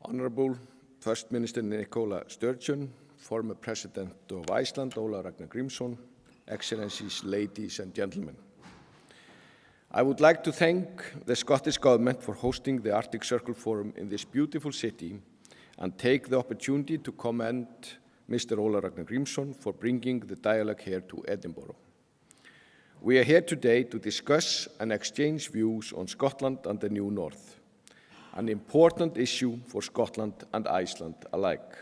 Honorable First Minister Nicola Sturgeon, former President of Iceland, Ólafur Ragnar Grímsson, Excellencies, ladies and gentlemen. I would like to thank the Scottish Government for hosting the Arctic Circle Forum in this beautiful city and take the opportunity to commend Mr. Ólafur Ragnar Grímsson for bringing the dialogue here to Edinburgh. We are here today to discuss and exchange views on Scotland and the New North, an important issue for Scotland and Iceland alike.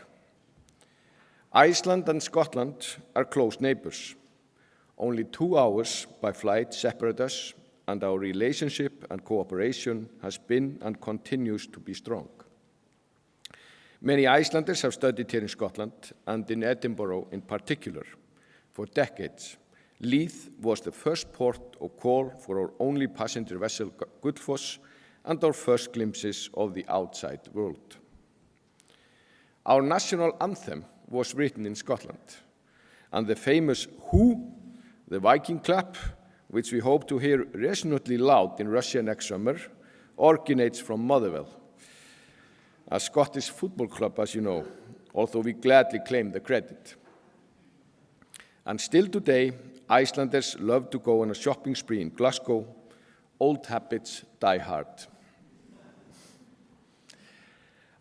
Iceland and Scotland are close neighbours. Only 2 hours by flight separate us, and our relationship and cooperation has been and continues to be strong. Many Icelanders have studied here in Scotland, and in Edinburgh in particular, for decades. Leith was the first port of call for our only passenger vessel, Gullfoss, and our first glimpses of the outside world. Our national anthem was written in Scotland, and the famous Who, the Viking clap, which we hope to hear resonantly loud in Russia next summer, originates from Motherwell, a Scottish football club, as you know, although we gladly claim the credit. And still today, Icelanders love to go on a shopping spree in Glasgow. Old habits die hard.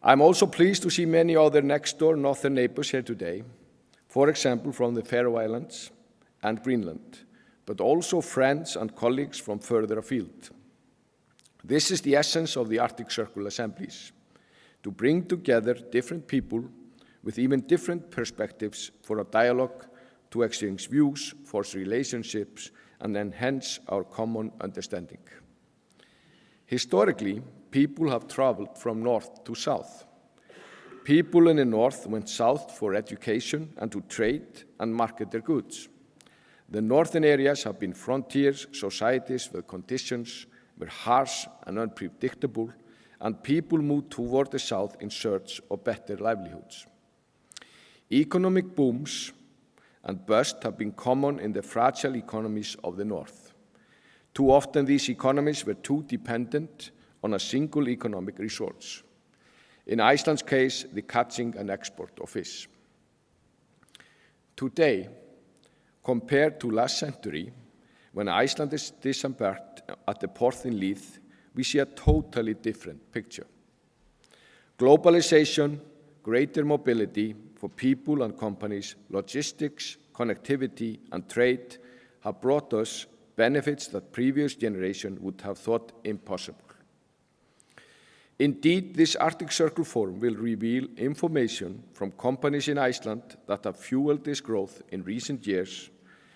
I'm also pleased to see many other next-door northern neighbours here today, for example, from the Faroe Islands and Greenland, but also friends and colleagues from further afield. This is the essence of the Arctic Circle Assemblies, to bring together different people with even different perspectives for a dialogue, to exchange views, forge relationships, and enhance our common understanding. Historically, people have traveled from north to south. People in the north went south for education and to trade and market their goods. The northern areas have been frontier societies where conditions were harsh and unpredictable, and people moved toward the south in search of better livelihoods. Economic booms and busts have been common in the fragile economies of the north. Too often these economies were too dependent on a single economic resource. In Iceland's case, the catching and export of fish. Today, compared to last century, when Icelanders disembarked at the port in Leith, we see a totally different picture. Globalization, greater mobility for people and companies, logistics, connectivity, and trade have brought us benefits that previous generations would have thought impossible. Indeed, this Arctic Circle Forum will reveal information from companies in Iceland that have fueled this growth in recent years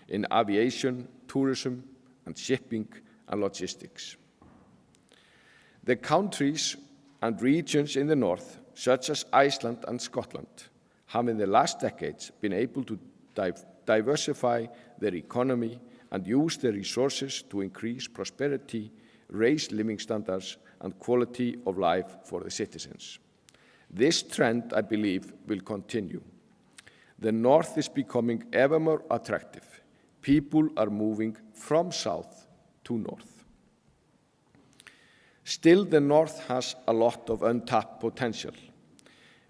in aviation, tourism, and shipping and logistics. The countries and regions in the north, such as Iceland and Scotland, have in the last decades been able to diversify their economy and use their resources to increase prosperity, raise living standards, and quality of life for the citizens. This trend, I believe, will continue. The north is becoming ever more attractive. People are moving from south to north. Still, the north has a lot of untapped potential.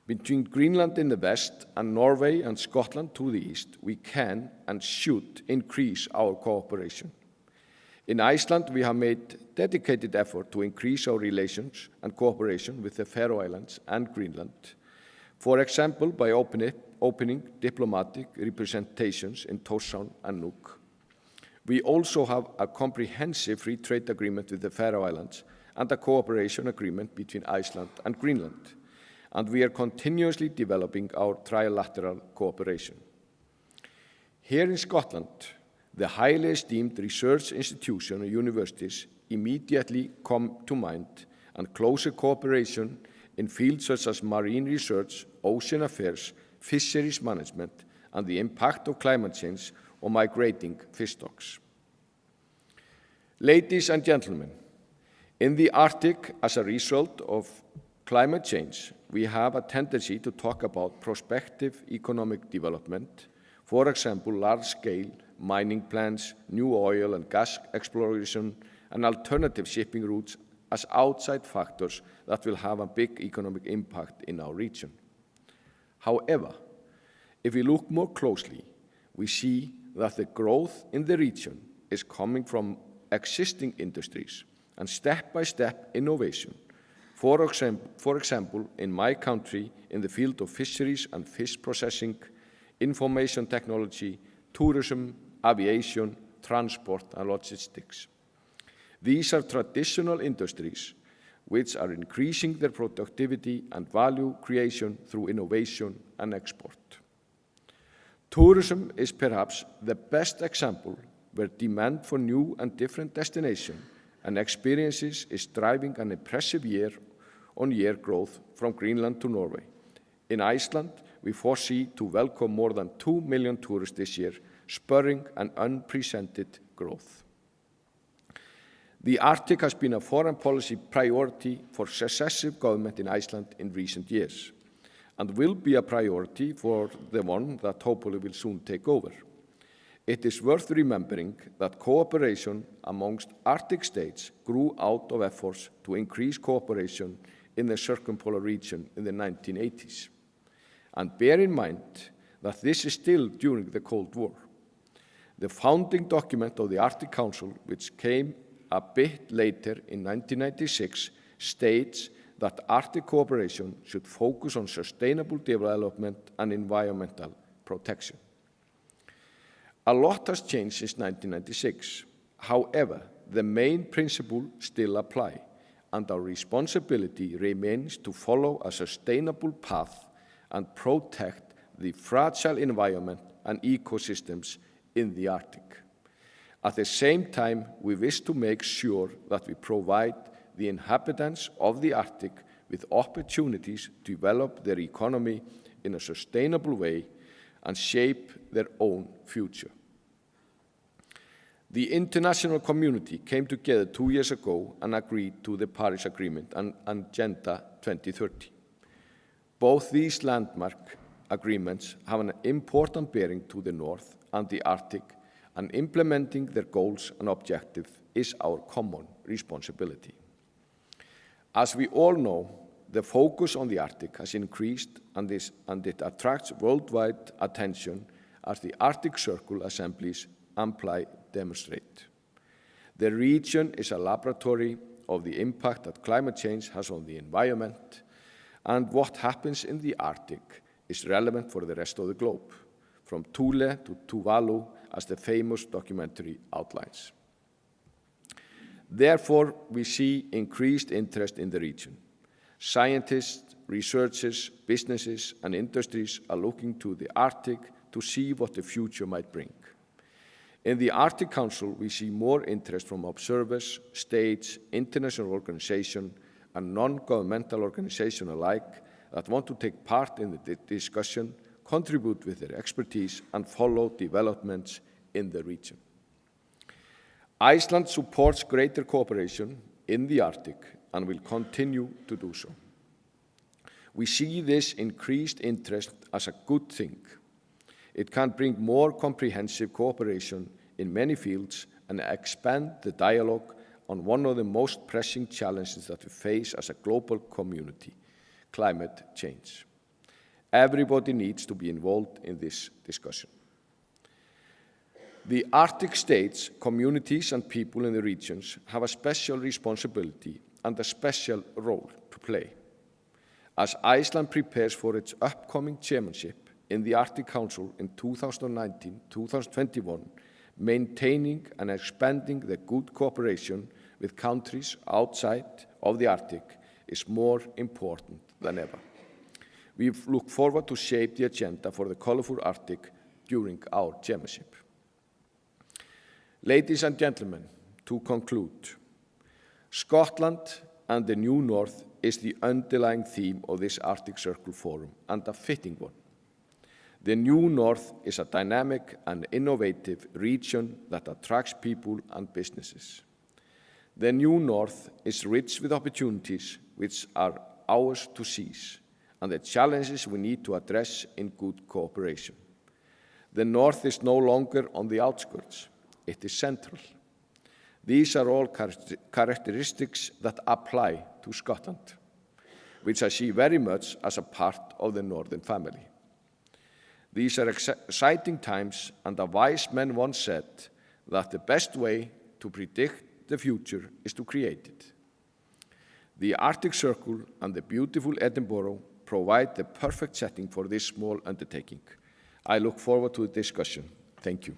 Between Greenland in the west and Norway and Scotland to the east, we can and should increase our cooperation. In Iceland, we have made dedicated effort to increase our relations and cooperation with the Faroe Islands and Greenland, for example, by opening diplomatic representations in Tórshavn and Nuuk. We also have a comprehensive free trade agreement with the Faroe Islands and a cooperation agreement between Iceland and Greenland, and we are continuously developing our trilateral cooperation. Here in Scotland, the highly esteemed research institutions and universities immediately come to mind, and closer cooperation in fields such as marine research, ocean affairs, fisheries management, and the impact of climate change on migrating fish stocks. Ladies and gentlemen, in the Arctic, as a result of climate change, we have a tendency to talk about prospective economic development, for example, large-scale mining plants, new oil and gas exploration, and alternative shipping routes as outside factors that will have a big economic impact in our region. However, if we look more closely, we see that the growth in the region is coming from existing industries and step-by-step innovation. For example, in my country, in the field of fisheries and fish processing, information technology, tourism, aviation, transport, and logistics. These are traditional industries which are increasing their productivity and value creation through innovation and export. Tourism is perhaps the best example where demand for new and different destinations and experiences is driving an impressive year-on-year growth from Greenland to Norway. In Iceland, we foresee to welcome more than 2 million tourists this year, spurring an unprecedented growth. The Arctic has been a foreign policy priority for successive governments in Iceland in recent years, and will be a priority for the one that hopefully will soon take over. It is worth remembering that cooperation amongst Arctic states grew out of efforts to increase cooperation in the circumpolar region in the 1980s. And bear in mind that this is still during the Cold War. The founding document of the Arctic Council, which came a bit later in 1996, states that Arctic cooperation should focus on sustainable development and environmental protection. A lot has changed since 1996. However, the main principles still apply, and our responsibility remains to follow a sustainable path and protect the fragile environment and ecosystems in the Arctic. At the same time, we wish to make sure that we provide the inhabitants of the Arctic with opportunities to develop their economy in a sustainable way and shape their own future. The international community came together 2 years ago and agreed to the Paris Agreement and Agenda 2030. Both these landmark agreements have an important bearing to the North and the Arctic, and implementing their goals and objectives is our common responsibility. As we all know, the focus on the Arctic has increased and it attracts worldwide attention as the Arctic Circle Assemblies amply demonstrate. The region is a laboratory of the impact that climate change has on the environment, and what happens in the Arctic is relevant for the rest of the globe, from Thule to Tuvalu, as the famous documentary outlines. Therefore, we see increased interest in the region. Scientists, researchers, businesses, and industries are looking to the Arctic to see what the future might bring. In the Arctic Council, we see more interest from observers, states, international organizations, and non-governmental organizations alike that want to take part in the discussion, contribute with their expertise, and follow developments in the region. Iceland supports greater cooperation in the Arctic and will continue to do so. We see this increased interest as a good thing. It can bring more comprehensive cooperation in many fields and expand the dialogue on one of the most pressing challenges that we face as a global community, climate change. Everybody needs to be involved in this discussion. The Arctic states, communities, and people in the regions have a special responsibility and a special role to play. As Iceland prepares for its upcoming chairmanship in the Arctic Council in 2019-2021, maintaining and expanding the good cooperation with countries outside of the Arctic is more important than ever. We look forward to shape the agenda for the colorful Arctic during our chairmanship. Ladies and gentlemen, to conclude, Scotland and the New North is the underlying theme of this Arctic Circle Forum, and a fitting one. The New North is a dynamic and innovative region that attracts people and businesses. The New North is rich with opportunities which are ours to seize, and the challenges we need to address in good cooperation. The North is no longer on the outskirts, it is central. These are all characteristics that apply to Scotland, which I see very much as a part of the Northern family. These are exciting times, and a wise man once said that the best way to predict the future is to create it. The Arctic Circle and the beautiful Edinburgh provide the perfect setting for this small undertaking. I look forward to the discussion. Thank you.